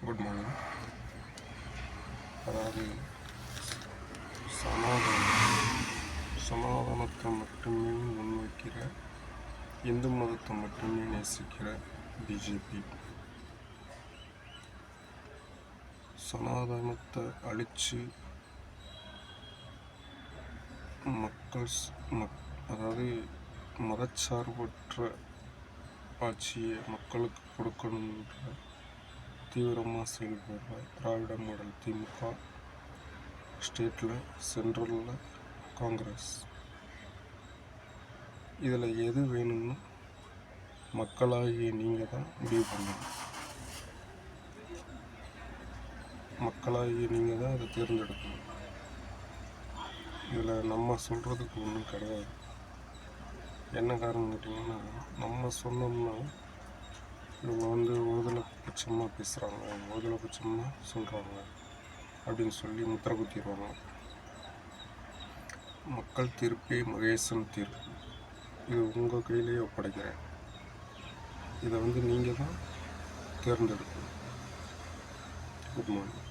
Good morning. அதாவது சனாதனத்தை மட்டுமே முன்வைக்கிற, இந்து மதத்தை மட்டுமே நேசிக்கிற பிஜேபி சனாதனத்தை அழித்து அதாவது மதச்சார்பற்ற ஆட்சியை மக்களுக்கு கொடுக்கணுன்ற தீவிரமாக செயல்படுற திராவிட மாடல் திமுக, ஸ்டேட்டில் சென்ட்ரலில் காங்கிரஸ், இதில் எது வேணும்னு மக்களாகிய நீங்கள் தான் முடிவு பண்ணணும். மக்களாகிய நீங்கள் தான் அதை தேர்ந்தெடுக்கணும். இதில் நம்ம சொல்கிறதுக்கு ஒன்றும் கிடையாது. என்ன காரணம் கேட்டிங்கன்னா, நம்ம சொன்னோம்னா இவங்க ஒருதலை பட்சமாக பேசுகிறாங்க, ஒருதலை பட்சமாக சொல்கிறாங்க அப்படின்னு சொல்லி முத்திரை குத்திடுவாங்க. மக்கள் தீர்ப்பே மகேசன் தீர்ப்பு. இது உங்கள் கையிலேயே ஒப்படைக்கிறேன். இதை நீங்கள் தான் தேர்ந்தெடுக்கணும். Good morning.